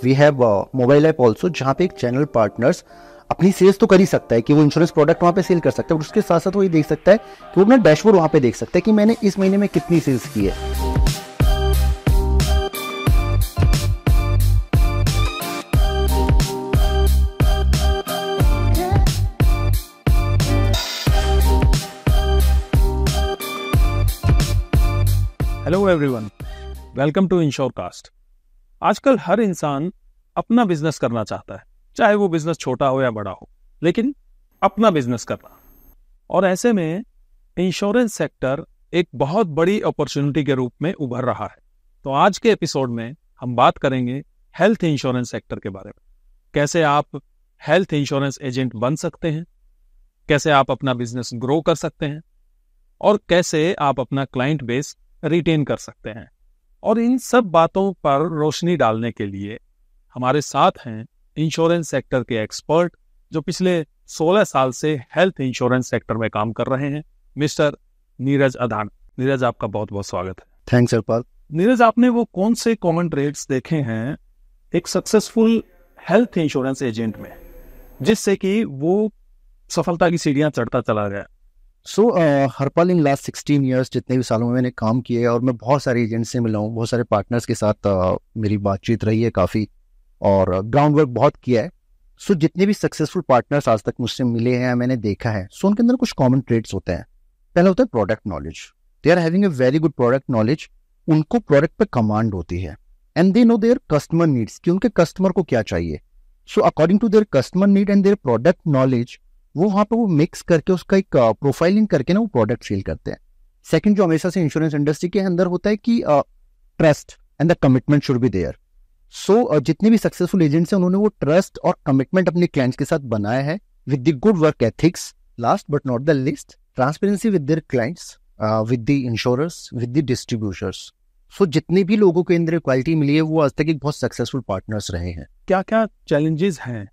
We have mobile app also, जहाँ पे एक चैनल पार्टनर्स अपनी सेल्स तो कर ही सकता है कि वो इंश्योरेंस प्रोडक्ट वहाँ पे सेल कर सकता है, और उसके साथ साथ वो ये देख सकता है कि वो अपना डैशबोर्ड वहाँ पे देख सकता है कि मैंने इस महीने में कितनी सेल्स की है। Hello everyone, welcome to Insurecast. आजकल हर इंसान अपना बिजनेस करना चाहता है, चाहे वो बिजनेस छोटा हो या बड़ा हो, लेकिन अपना बिजनेस करना। और ऐसे में इंश्योरेंस सेक्टर एक बहुत बड़ी अपॉर्चुनिटी के रूप में उभर रहा है। तो आज के एपिसोड में हम बात करेंगे हेल्थ इंश्योरेंस सेक्टर के बारे में। कैसे आप हेल्थ इंश्योरेंस एजेंट बन सकते हैं, कैसे आप अपना बिजनेस ग्रो कर सकते हैं, और कैसे आप अपना क्लाइंट बेस रिटेन कर सकते हैं। और इन सब बातों पर रोशनी डालने के लिए हमारे साथ हैं इंश्योरेंस सेक्टर के एक्सपर्ट, जो पिछले 16 साल से हेल्थ इंश्योरेंस सेक्टर में काम कर रहे हैं, मिस्टर नीरज अधान। नीरज, आपका बहुत बहुत स्वागत है। थैंक्स हरपाल। नीरज, आपने वो कौन से कॉमन ट्रेड्स देखे हैं एक सक्सेसफुल हेल्थ इंश्योरेंस एजेंट में, जिससे कि वो सफलता की सीढ़ियां चढ़ता चला गया? हरपाल, इन लास्ट 16 ईयर्स जितने भी सालों में मैंने काम किया है, और मैं बहुत सारे एजेंट से मिला हूँ, बहुत सारे पार्टनर्स के साथ मेरी बातचीत रही है काफ़ी, और ग्राउंड वर्क बहुत किया है। जितने भी सक्सेसफुल पार्टनर्स आज तक मुझसे मिले हैं, मैंने देखा है, उनके अंदर कुछ कॉमन ट्रेड्स होते हैं। पहला होता है product knowledge. They are having a very good product knowledge. उनको प्रोडक्ट पे कमांड होती है, and they know their customer needs, कि उनके कस्टमर को क्या चाहिए। According to their customer need and their product knowledge, वो वहां पे वो मिक्स करके उसका एक प्रोफाइलिंग करके ना वो प्रोडक्ट सेल करते हैं। सेकंड, जो हमेशा से इंश्योरेंस इंडस्ट्री के अंदर होता है कि trust and the commitment should be there. जितने भी सक्सेसफुल एजेंट्स हैं, उन्होंने वो ट्रस्ट और कमिटमेंट अपने क्लाइंट्स के साथ बनाया है with the good work ethics. Last but not the least, transparency with their clients, with the insurers, with the distributors. जितने भी लोगों को अंदर क्वालिटी मिली है, वो आज तक एक बहुत सक्सेसफुल पार्टनर्स रहे हैं। क्या क्या चैलेंजेस हैं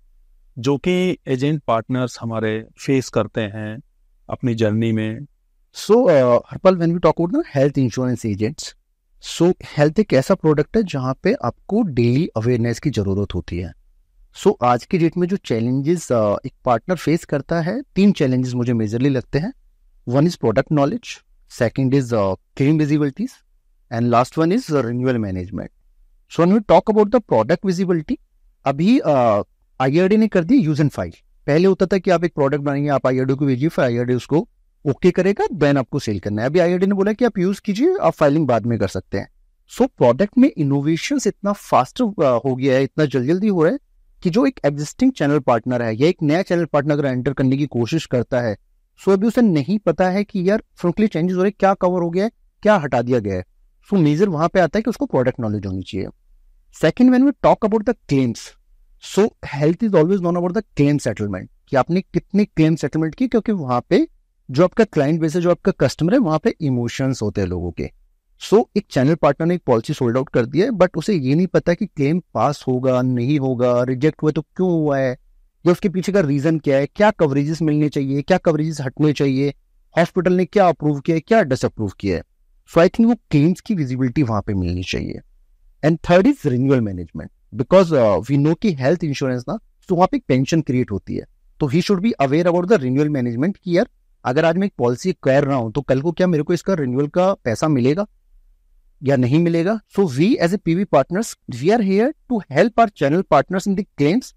जो कि एजेंट पार्टनर्स हमारे फेस करते हैं अपनी जर्नी में? Harpal, when we talk about ना हेल्थ इंश्योरेंस एजेंट्स, हेल्थ एक ऐसा प्रोडक्ट है जहाँ पे आपको डेली अवेयरनेस की जरूरत होती है। आज की डेट में जो चैलेंजेस एक पार्टनर फेस करता है, 3 चैलेंजेस मुझे मेजरली लगते हैं। One is product knowledge, second is claim visibilities, and last one is renewal management. When we talk about the product visibility, अभी IRDAI ने कर दी यूज एंड फाइल। पहले होता था कि आप एक प्रोडक्ट बनाएंगे, आप IRDAI को भेजिए, फिर IRDAI उसको ओके करेगा, देन आपको सेल करना है। अभी IRDAI ने बोला कि आप यूज कीजिए, आप फाइलिंग बाद में कर सकते हैं। प्रोडक्ट में इनोवेशन इतना फास्ट हो गया है, इतना जल्दी हो रहा है कि जो एक एग्जिस्टिंग चैनल पार्टनर है या एक नया चैनल पार्टनर अगर एंटर करने की कोशिश करता है, अभी उसे नहीं पता है कि यार फ्रंटली चेंजेस हो रहे, क्या कवर हो गया है, क्या हटा दिया गया है। मेजर वहां पे आता है कि उसको प्रोडक्ट नॉलेज होनी चाहिए। Second, when we talk about the claims, health is always known about the claim settlement, कि आपने कितने क्लेम सेटलमेंट की, क्योंकि वहां पे जो आपका क्लाइंट बेस है, जो आपका कस्टमर है, वहां पे इमोशंस होते हैं लोगों के। एक चैनल पार्टनर ने एक पॉलिसी सोल्ड आउट कर दिया है, बट उसे ये नहीं पता कि क्लेम पास होगा नहीं होगा, रिजेक्ट हुआ तो क्यों हुआ है, या उसके पीछे का रीजन क्या है, क्या कवरेजेस मिलने चाहिए, क्या कवरेजेस हटने चाहिए, हॉस्पिटल ने क्या अप्रूव किया है, क्या डिसअप्रूव किया है। आई थिंक वो क्लेम्स की विजिबिलिटी वहां पे मिलनी चाहिए। And third is renewal management, because we know कि हेल्थ इंश्योरेंस ना, वहां पे एक पेंशन क्रिएट होती है, तो he should be aware about the renewal management, कि यार अगर आज मैं एक पॉलिसी कर रहा हूं, तो कल को क्या मेरे को इसका रिन्यूअल का पैसा मिलेगा या नहीं मिलेगा। We as a PV partners, we are here to help our channel partners in the claims,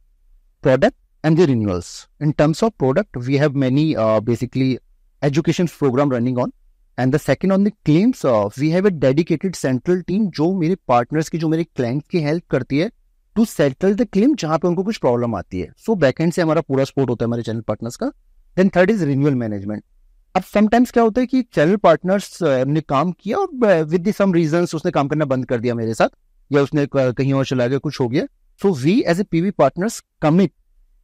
product and the renewals. In terms of product, we have many basically education program running on, and the second on the claims, we have a dedicated central team जो मेरे partners की, जो मेरे clients की help करती है to settle the claim जहां पे उनको कुछ प्रॉब्लम आती है। बैकएंड से हमारा पूरा सपोर्ट होता है हमारे चैनल पार्टनर्स का। Then third is renewal management. अब समटाइम्स क्या होता है कि चैनल पार्टनर्स ने काम किया और विद सम रीजंस उसने काम करना बंद कर दिया मेरे साथ, या उसने कहीं और चला गया, कुछ हो गया। We as a PV partners commit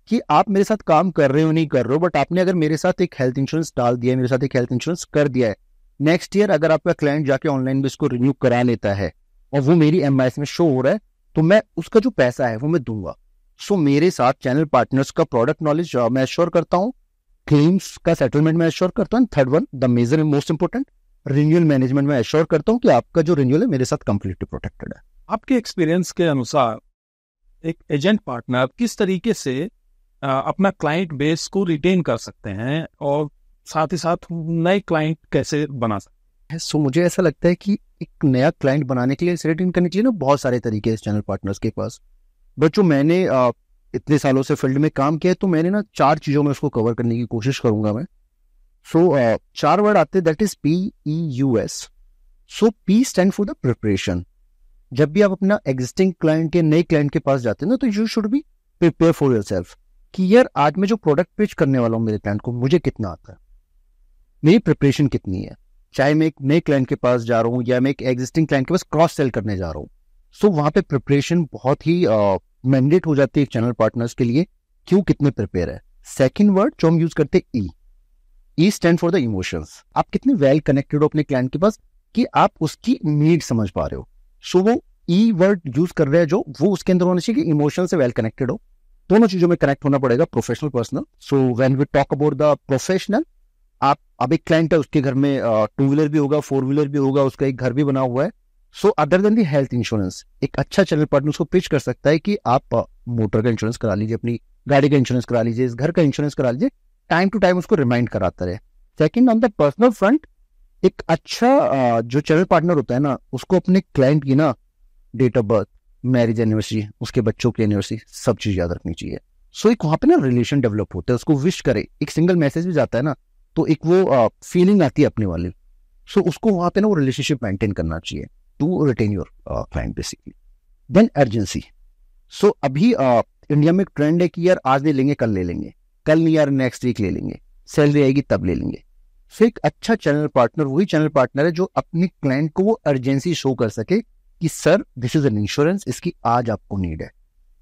कि आप मेरे साथ काम कर रहे हो नहीं कर रहे हो, बट आपने अगर मेरे साथ एक हेल्थ इंश्योरेंस डाल दिया है, मेरे साथ एक हेल्थ इंश्योरेंस कर दिया है, नेक्स्ट ईयर अगर आपका क्लाइंट जाके ऑनलाइन भी इसको रिन्यू करा लेता है और वो मेरी MIS में शो हो रहा है, तो मैं उसका जो पैसा है वो मैं दूंगा। मेरे साथ चैनल पार्टनर्स का प्रोडक्ट नॉलेज मैं एश्योर करता हूँ, क्लेम्स का सेटलमेंट में एश्योर करता हूँ, third one the major and most important renewal management में एश्योर करता हूँ कि आपका जो रिन्यूअल है मेरे साथ कंप्लीटली प्रोटेक्टेड है। आपके एक्सपीरियंस के अनुसार एक एजेंट पार्टनर किस तरीके से अपना क्लाइंट बेस को रिटेन कर सकते हैं और साथ ही साथ नए क्लाइंट कैसे बना सकते है। सो मुझे ऐसा लगता है कि एक नया क्लाइंट बनाने के लिए रिटेन करने के लिए ना बहुत सारे तरीके हैं चैनल पार्टनर्स के पास। बट जो मैंने इतने सालों से फील्ड में काम किया है, तो मैंने ना 4 चीजों में उसको कवर करने की कोशिश करूंगा मैं। सो 4 वर्ड आते हैं, that is PEUS। So P stand for the preparation. जब भी आप अपना एग्जिस्टिंग क्लाइंट या नए क्लाइंट के पास जाते हैं ना, तो you should be prepare for yourself कि यार आज मैं जो प्रोडक्ट पिच करने वाला हूँ मेरे क्लाइंट को, मुझे कितना आता है, मेरी प्रिपरेशन कितनी है। चाहे मैं एक नए क्लाइंट के पास जा रहा हूँ या मैं एक एग्जिस्टिंग क्लाइंट के पास क्रॉस सेल करने जा रहा हूँ, सो वहां पे प्रिपरेशन बहुत ही मैंडेट हो जाती है चैनल पार्टनर्स के लिए, क्यों, कितने प्रिपेयर है। सेकंड वर्ड जो हम यूज करते हैं E stand for the emotions. आप कितने वेल कनेक्टेड हो अपने क्लाइंट के पास कि आप उसकी नीड समझ पा रहे हो। सो वो E वर्ड यूज कर रहे हैं जो, वो उसके अंदर होना चाहिए कि इमोशन से वेल कनेक्टेड हो। दोनों चीजों में कनेक्ट होना पड़ेगा, professional personal. So when we talk about the professional, आप अब एक क्लाइंट है, उसके घर में 2 व्हीलर भी होगा, 4 व्हीलर भी होगा, उसका एक घर भी बना हुआ है। So other than the health insurance, एक अच्छा चैनल पार्टनर उसको पिच कर सकता है कि आप मोटर का इंश्योरेंस करा लीजिए, अपनी गाड़ी का इंश्योरेंस करा लीजिए, इस घर का इंश्योरेंस करा लीजिए, टाइम टू टाइम उसको रिमाइंड कराता रहे। Second, on the personal front, एक अच्छा जो चैनल पार्टनर होता है ना, उसको अपने क्लाइंट की ना date of birth, marriage anniversary, उसके बच्चों की एनिवर्सरी, सब चीज याद रखनी चाहिए। सो एक वहां पे ना रिलेशन डेवलप होता है, उसको विश करे, एक सिंगल मैसेज भी जाता है ना, तो एक वो फीलिंग आती है अपने वाली। सो उसको वहां पे ना वो रिलेशनशिप मेंटेन करना चाहिए to retain your client basically. Then urgency. So अभी इंडिया में एक ट्रेंड है कि यार आज ले लेंगे, कल ले लेंगे, कल नहीं यार नेक्स्ट वीक ले लेंगे, सैलरी आएगी तब ले लेंगे। सो एक अच्छा चैनल पार्टनर वही चैनल पार्टनर है जो अपने क्लाइंट को वो अर्जेंसी शो कर सके कि sir this is an insurance, इसकी आज आपको नीड है।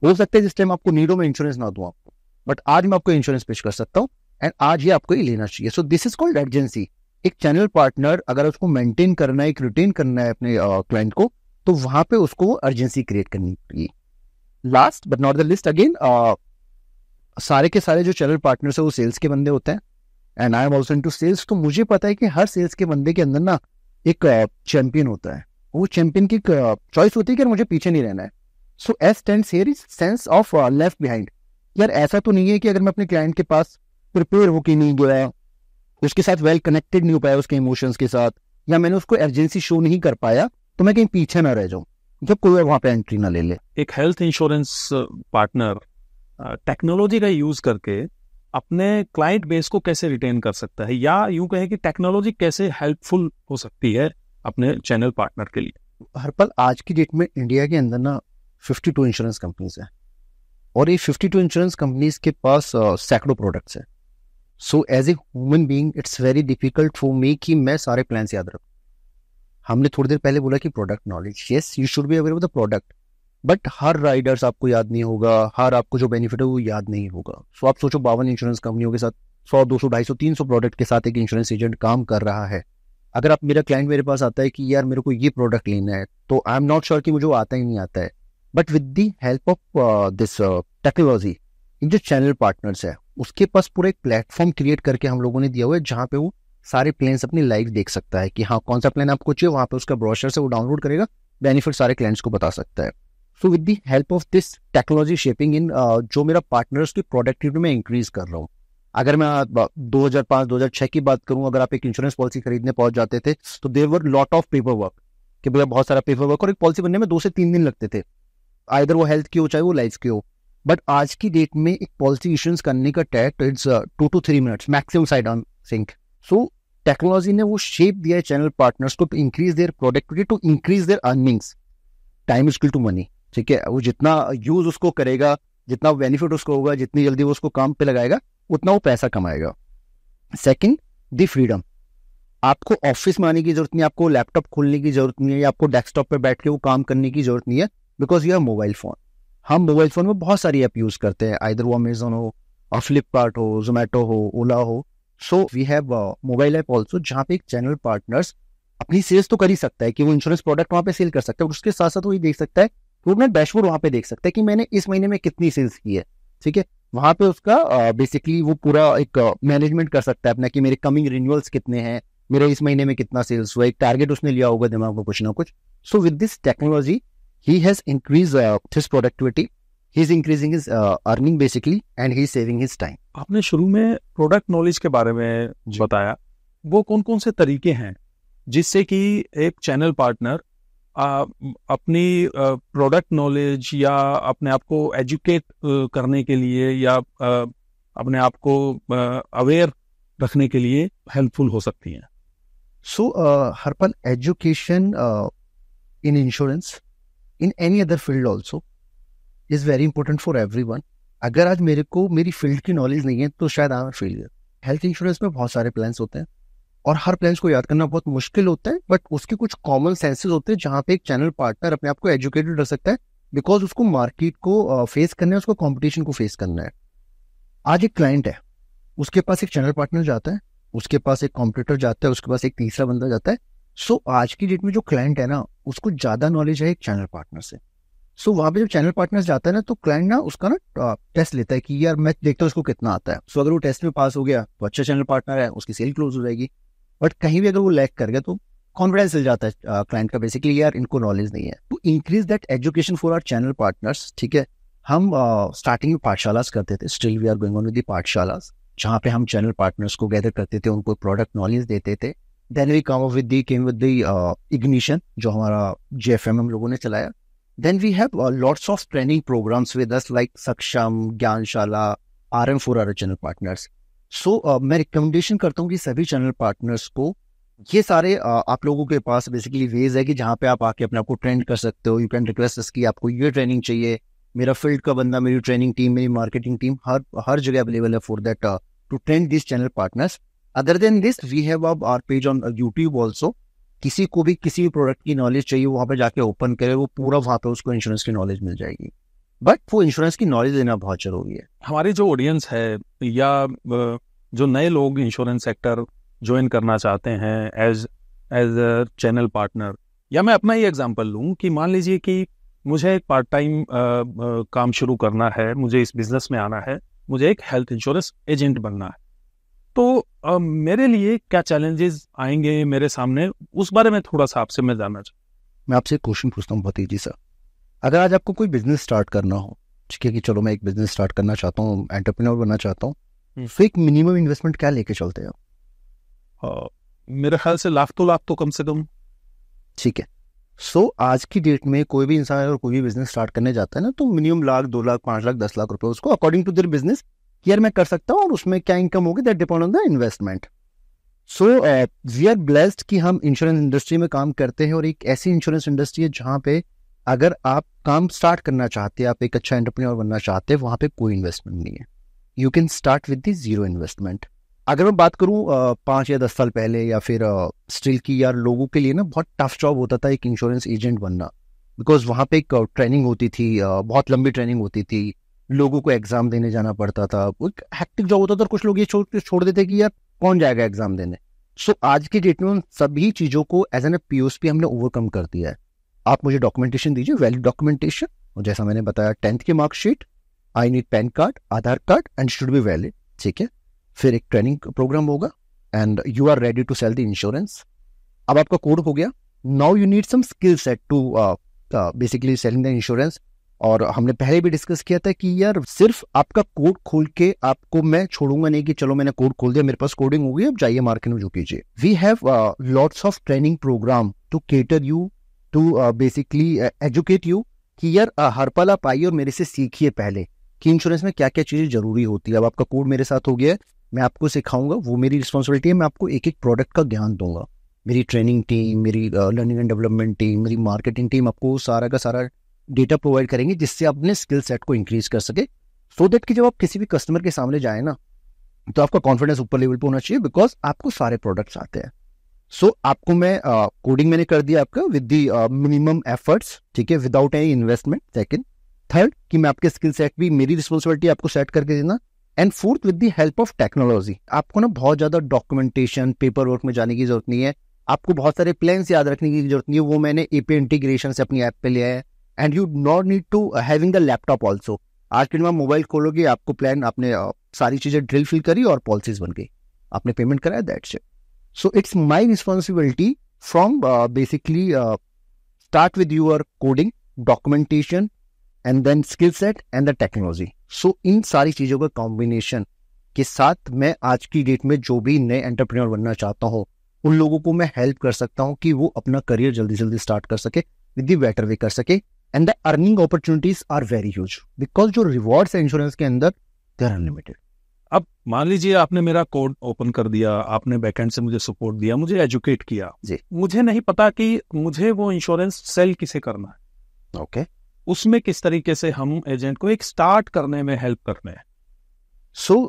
हो सकता है जिस टाइम आपको नीड हो मैं इंश्योरेंस ना दूं आपको, बट आज मैं आपको इंश्योरेंस पेश कर सकता हूँ एंड आज ये आपको ही लेना चाहिए। So this is called urgency. एक चैनल पार्टनर अगर उसको मेंटेन करना है, एक रिटेन करना है अपने क्लाइंट को, तो वहां पे उसको अर्जेंसी क्रिएट करनी चाहिए। Last but not the list, again सारे के सारे जो चैनल पार्टनर्स है वो सेल्स के बंदे होते हैं and I am also into sales. तो मुझे पता है कि हर सेल्स के बंदे के अंदर ना एक चैंपियन होता है। वो चैंपियन की चॉइस होती है कि मुझे पीछे नहीं रहना है। So S stands here is sense of left behind. यार ऐसा तो नहीं है कि अगर मैं अपने क्लाइंट के पास प्रिपेयर होके नहीं गया, उसके साथ वेल कनेक्टेड नहीं हो पाया उसके इमोशंस के साथ, या मैंने उसको अर्जेंसी शो नहीं कर पाया, तो मैं कहीं पीछे ना रह जाऊं जब कोई वहां पे एंट्री ना ले ले। एक हेल्थ इंश्योरेंस पार्टनर टेक्नोलॉजी का यूज करके अपने क्लाइंट बेस को कैसे रिटेन कर सकता है, या यूं कहें कि टेक्नोलॉजी कैसे हेल्पफुल हो सकती है अपने चैनल पार्टनर के लिए? हरपल, आज की डेट में इंडिया के अंदर ना 52 इंश्योरेंस कंपनीज है और ये 52 इंश्योरेंस कंपनीज के पास सैकड़ों प्रोडक्ट्स है। So as a human being it's very difficult for me कि मैं सारे प्लान्स याद रखूं। हमने थोड़ी देर पहले बोला कि product knowledge, yes you should be aware of the product, but her Riders आपको याद नहीं होगा, हर आपको जो बेनिफिट है वो याद नहीं होगा। सो आप सोचो 52 इंश्योरेंस कंपनियों के साथ 100, 200, 250, 300 प्रोडक्ट के साथ एक इंश्योरेंस एजेंट काम कर रहा है। अगर आप मेरा क्लाइंट मेरे पास आता है कि यार मेरे को ये प्रोडक्ट लेना है, तो आई एम नॉट श्योर कि मुझे वो आता ही नहीं आता है, but with the help of this technology, जो चैनल पार्टनर्स है उसके पास पूरा एक प्लेटफॉर्म क्रिएट करके हम लोगों ने दिया हुआ है जहां पे वो सारे प्लान्स अपनी लाइव देख सकता है कि हाँ कौन सा प्लान आपको चाहिए, वहां पे उसका ब्रोशर से वो डाउनलोड करेगा, बेनिफिट सारे क्लाइंट्स को बता सकता है। So with the help of this technology shaping in, जो मेरा पार्टनर्स की प्रोडक्टिविटी में इंक्रीज कर रहा हूँ। अगर मैं 2005-2006 की बात करूं, अगर आप एक इंश्योरेंस पॉलिसी खरीदने पहुंच जाते थे तो there were lot of paper work, कि भैया बहुत सारा पेपर वर्क, और एक पॉलिसी बनने में 2 से 3 दिन लगते थे, आइदर वो हेल्थ की हो चाहे वो लाइफ की हो। बट आज की डेट में एक पॉलिसी इश्यूंस करने का time it's 2 to 3 minutes maximum side on sync. So technology ने वो शेप दिया है चैनल पार्टनर्स को to increase their productivity, to increase their earnings. Time is equal to money, ठीक है। वो जितना यूज उसको करेगा, जितना बेनिफिट उसको होगा, जितनी जल्दी वो उसको काम पे लगाएगा, उतना वो पैसा कमाएगा। Second, the freedom. आपको ऑफिस में आने की जरूरत नहीं, आपको लैपटॉप खोलने की जरूरत नहीं है, या आपको डेस्कटॉप पे बैठ के वो काम करने की जरूरत नहीं है, because you have mobile phone. हम मोबाइल फोन में बहुत सारी ऐप यूज करते हैं, आइदर वो अमेजोन हो और फ्लिपकार्ट हो, जोमेटो हो, ओला हो। So we have mobile app also, जहाँ पे एक चैनल पार्टनर्स अपनी सेल्स तो कर ही सकता है कि वो इंश्योरेंस प्रोडक्ट वहां पे सेल कर सकता है, उसके साथ साथ वो ये देख सकता है, वो अपना डैशबोर्ड वहां पे देख सकता है कि मैंने इस महीने में कितनी सेल्स की है, ठीक है। वहां पे उसका बेसिकली वो पूरा एक मैनेजमेंट कर सकता है अपना कि मेरे कमिंग रिन्यूअल्स कितने हैं, मेरे इस महीने में कितना सेल्स हुआ, एक टारगेट उसने लिया होगा दिमाग में कुछ ना कुछ। So with this technology he has increase his productivity, he is increasing his earning basically and he is saving his time. आपने शुरू में प्रोडक्ट नॉलेज के बारे में बताया, वो कौन कौन से तरीके हैं जिससे कि एक चैनल पार्टनर अपनी प्रोडक्ट नॉलेज या अपने आप को एजुकेट करने के लिए या अपने आप को अवेयर रखने के लिए हेल्पफुल हो सकती हैं? So Harpal, education in insurance, in any other field also is very important for everyone. अगर आज मेरे को मेरी फील्ड की नॉलेज नहीं है तो शायद I am failure. Health insurance में बहुत सारे प्लान्स होते हैं और हर प्लान्स को याद करना बहुत मुश्किल होता है, बट उसके कुछ कॉमन सेंसेस होते हैं जहाँ पे एक चैनल पार्टनर अपने आप को एजुकेटेड रख सकता है, बिकॉज उसको मार्केट को फेस करना है, उसको कॉम्पिटिशन को फेस करना है। आज एक क्लाइंट है, उसके पास एक चैनल पार्टनर जाता है, उसके पास एक कॉम्पिटिटर जाता है, उसके पास एक तीसरा बंदा जाता है। सो आज की डेट में जो क्लाइंट है ना, उसको ज्यादा नॉलेज है एक चैनल पार्टनर से। सो वहां पे जब चैनल पार्टनर जाता है ना, तो क्लाइंट ना उसका ना टेस्ट लेता है कि यार मैं देखता हूँ उसको कितना आता है। सो अगर वो टेस्ट में पास हो गया तो अच्छा चैनल पार्टनर है, उसकी सेल क्लोज हो जाएगी। बट कहीं भी अगर वो लैग कर गया तो कॉन्फिडेंस मिल जाता है क्लाइंट का, बेसिकली यार इनको नॉलेज नहीं है। To increase that education for our channel partners, ठीक है, हम स्टार्टिंग में पाठशालास करते थे, still we are going on with the Pathshalas, जहाँ पे हम चैनल पार्टनर्स को गैदर करते थे, उनको प्रोडक्ट नॉलेज देते थे। Then we come with the ignition, जो हमारा JFM हम लोगों ने चलाया। Then we have lots of training programs with us like Saksham, Gyanshala, RM for our channel partners. So मैं रिकमेंडेशन करता हूँ कि सभी चैनल पार्टनर्स को ये सारे आप लोगों के पास बेसिकली वेज है कि जहाँ पे आप आके अपने आप को ट्रेंड कर सकते हो। यू कैन रिक्वेस्ट कि आपको ये ट्रेनिंग चाहिए, मेरा फील्ड का बंदा, मेरी ट्रेनिंग टीम, मेरी मार्केटिंग टीम हर जगह अवेलेबल है for that to train this channel partners. Other than this we have our page on YouTube also. किसी को भी किसी भी प्रोडक्ट की नॉलेज चाहिए, वहां पे जाके ओपन करे, वो पूरा वहां पे उसको इंश्योरेंस की नॉलेज मिल जाएगी। बट वो इंश्योरेंस की नॉलेज देना बहुत जरूरी है। हमारी जो ऑडियंस है या जो नए लोग इंश्योरेंस सेक्टर ज्वाइन करना चाहते हैं एज अ चैनल पार्टनर, या मैं अपना ही एग्जांपल लूं कि मान लीजिए कि मुझे एक पार्ट टाइम काम शुरू करना है, मुझे इस बिजनेस में आना है, मुझे एक हेल्थ इंश्योरेंस एजेंट बनना है, तो मेरे लिए क्या चैलेंजेस आएंगे मेरे सामने, उस बारे में थोड़ा सा आपसे मैं जानना चाहूँ। मैं आपसे एक क्वेश्चन पूछता हूँ बहुत ईजी सा। अगर आज आपको कोई बिजनेस स्टार्ट करना हो, ठीक है, कि चलो मैं एक बिजनेस स्टार्ट करना चाहता हूँ, एंटरप्रेन्योर बनना चाहता हूँ, तो एक मिनिमम इन्वेस्टमेंट क्या लेके चलते हैं? मेरे ख्याल से लाख तो कम से कम। ठीक है। सो आज की डेट में कोई भी इंसान अगर कोई भी बिजनेस स्टार्ट करने जाता है ना, तो मिनिमम लाख, 2 लाख, 5 लाख, 10 लाख रुपए उसको अकॉर्डिंग टू देयर बिजनेस यार मैं कर सकता हूँ, और उसमें क्या इनकम होगी that depend on the investment. So we are blessed कि हम इंश्योरेंस इंडस्ट्री में काम करते हैं, और एक ऐसी इंश्योरेंस इंडस्ट्री है जहाँ पे अगर आप काम स्टार्ट करना चाहते हैं, आप एक अच्छा एंटरप्रेन्योर बनना चाहते हैं, वहाँ पे कोई इन्वेस्टमेंट नहीं है। You can start with the zero investment. अगर मैं बात करूँ 5 या 10 साल पहले या फिर स्टिल की, यार लोगों के लिए ना बहुत टफ जॉब होता था एक इंश्योरेंस एजेंट बनना, बिकॉज वहाँ पे एक ट्रेनिंग होती थी, बहुत लंबी ट्रेनिंग होती थी, लोगों को एग्जाम देने जाना पड़ता था, एक हैक्टिक जॉब होता था, और कुछ लोग ये छोड़ देते कि यार कौन जाएगा एग्जाम देने। सो आज की डेट में उन सभी चीज़ों को एज एन POSP हमने ओवरकम कर दिया है। आप मुझे डॉक्यूमेंटेशन दीजिए, वैलिड डॉक्यूमेंटेशन, और जैसा मैंने बताया 10th की marksheet, I need PAN card, Aadhaar card and should be valid, ठीक है। फिर एक ट्रेनिंग प्रोग्राम होगा and you are ready to sell the insurance. अब आपका कोड हो गया, now you need some skill set to basically selling the insurance. और हमने पहले भी डिस्कस किया था कि यार सिर्फ आपका कोड खोल के आपको मैं छोड़ूंगा नहीं कि चलो मैंने कोड खोल दिया, मेरे पास कोडिंग हो गई, अब जाइए मार्केट में जो कीजिए। We have lots of training program to cater you, to basically educate you कि यार हर पल आप आइए और मेरे से सीखिए पहले कि इंश्योरेंस में क्या क्या चीजें जरूरी होती है। अब आपका कोड मेरे साथ हो गया, मैं आपको सिखाऊंगा, वो मेरी रिस्पॉन्सिबिलिटी है, मैं आपको एक एक प्रोडक्ट का ज्ञान दूंगा। मेरी ट्रेनिंग टीम, मेरी लर्निंग एंड डेवलपमेंट टीम, मेरी मार्केटिंग टीम आपको सारा का सारा डेटा प्रोवाइड करेंगे, जिससे आप अपने स्किल सेट को इंक्रीज कर सके, सो दैट कि जब आप किसी भी कस्टमर के सामने जाए ना, तो आपका कॉन्फिडेंस ऊपर लेवल पे होना चाहिए, बिकॉज आपको सारे प्रोडक्ट्स आते हैं। सो आपको मैं कोडिंग मैंने कर दिया आपका विद द मिनिमम एफर्ट्स, ठीक है, without any investment. Second, third कि मैं आपके स्किल सेट भी मेरी रिस्पॉन्सिबिलिटी आपको सेट करके देना। And fourth, with the help of technology. आपको ना बहुत ज्यादा डॉक्यूमेंटेशन, पेपर वर्क में जाने की जरूरत नहीं है, आपको बहुत सारे प्लान्स याद रखने की जरूरत नहीं है, वो मैंने API इंटीग्रेशन से अपनी ऐप पे लिया है। And you not need to having the laptop also. आज के दिन आप मोबाइल खोलोगे, आपको प्लान, आपने सारी चीजें ड्रिल फिल करी और पॉलिसीज बन गई, आपने पेमेंट कराया, that's it. So it's my responsibility from basically start with your coding, documentation, and then skill set and the technology. So इन सारी चीज़ों का कॉम्बिनेशन के साथ मैं आज की डेट में जो भी नए एंटरप्रेन्योर बनना चाहता हूँ उन लोगों को मैं हेल्प कर सकता हूँ कि वो अपना करियर जल्दी जल्दी स्टार्ट कर सके, विद द बेटर वे कर सके। And the earning opportunities are very huge because जो रिवॉर्ड्स है इंश्योरेंस के अंदर दे आर अनलिमिटेड। अब मान लीजिए आपने मेरा कोड ओपन कर दिया, आपने बैकएंड से मुझे सपोर्ट दिया, मुझे एजुकेट किया जी। मुझे नहीं पता कि मुझे वो इंश्योरेंस सेल किसे करना है। ओके। उसमें किस तरीके से हम एजेंट को एक स्टार्ट करने में हेल्प करने हैं। सो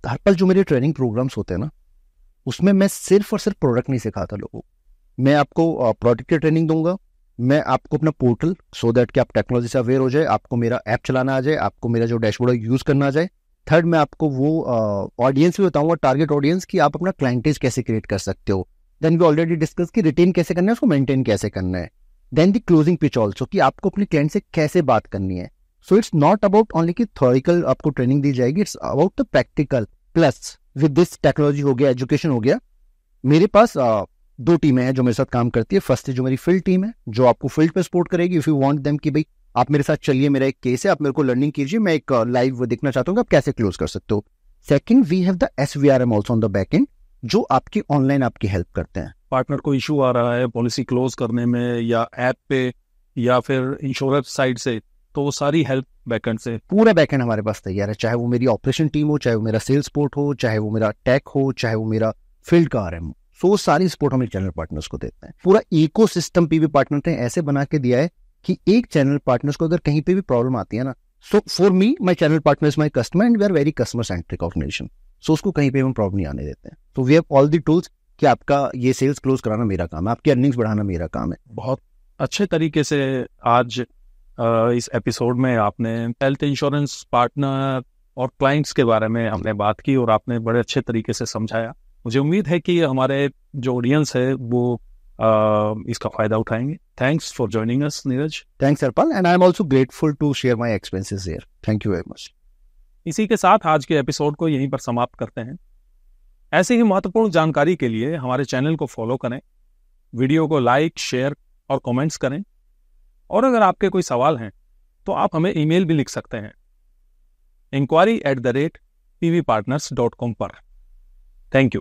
हरपल जो मेरे ट्रेनिंग प्रोग्राम्स होते हैं ना उसमें मैं सिर्फ और सिर्फ प्रोडक्ट नहीं सिखाता लोगों को। मैं आपको प्रोडक्ट की ट्रेनिंग दूंगा, मैं आपको अपना पोर्टल सो दैट कि आप टेक्नोलॉजी से अवेयर हो जाए, आपको मेरा ऐप चलाना आ जाए, आपको मेरा जो डैशबोर्ड है यूज करना आ जाए। थर्ड, मैं आपको वो ऑडियंस भी बताऊंगा, टारगेट ऑडियंस, कि आप अपना क्लाइंटेज कैसे क्रिएट कर सकते हो। देन वी ऑलरेडी डिस्कस कि रिटेन कैसे करना है, उसको मेंटेन कैसे करना है। Then the closing pitch also, कि आपको अपने क्लाइंट से कैसे बात करनी है। So it's not about only कि थ्योरिकल आपको ट्रेनिंग दी जाएगी, it's about the practical plus with this technology हो गया, एजुकेशन हो गया। मेरे पास दो टीमें हैं जो मेरे साथ काम करती है। फर्स्ट जो मेरी फील्ड टीम है जो आपको फील्ड पे सपोर्ट करेगी। इफ यू वांट देम कि भाई आप मेरे साथ चलिए, मेरा एक केस है, आप मेरे को लर्निंग कीजिए, मैं एक लाइव देखना चाहता हूँ कि आप कैसे क्लोज कर सकते हो। Second, we have the SVRM also on the back end, जो आपकी ऑनलाइन आपकी हेल्प करते हैं। पार्टनर को इशू आ रहा है पॉलिसी क्लोज करने में या ऐप पे या फिर इंश्योरेंस साइड से, तो वो सारी हेल्प बैकएंड से, पूरा बैकएंड हमारे पास तैयार है। चाहे वो मेरी ऑपरेशन टीम हो, चाहे वो मेरा सेल्स सपोर्ट हो, चाहे वो मेरा टेक हो, चाहे वो मेरा फील्ड का RM हो। सो सारी सपोर्ट हम एक चैनल पार्टनर्स को देते हैं। पूरा इकोसिस्टम PV पार्टनर ने ऐसे बना के दिया है कि एक चैनल पार्टनर्स को अगर कहीं पे भी प्रॉब्लम आती है ना, so for me my channel partner is my customer and we are very customer centric organization. So उसको कहीं पे हम प्रॉब्लम नहीं आने देते हैं। तो we have all the tools कि आपका ये सेल्स क्लोज कराना मेरा काम है, आपकी अर्निंग्स बढ़ाना मेरा काम है। बहुत अच्छे तरीके से आज इस एपिसोड में आपने हेल्थ इंश्योरेंस पार्टनर और क्लाइंट्स के बारे में हमने बात की और आपने बड़े अच्छे तरीके से समझाया। मुझे उम्मीद है कि हमारे जो ऑडियंस है वो इसका फायदा उठाएंगे। Thanks for joining us Neeraj. Thanks Harpal, and I am also grateful to share my experiences here. Thank you very much. इसी के साथ आज के एपिसोड को यहीं पर समाप्त करते हैं। ऐसी ही महत्वपूर्ण जानकारी के लिए हमारे चैनल को फॉलो करें, वीडियो को लाइक, शेयर और कमेंट्स करें। और अगर आपके कोई सवाल हैं तो आप हमें ईमेल भी लिख सकते हैं inquiry@pvpartners.com पर। Thank you.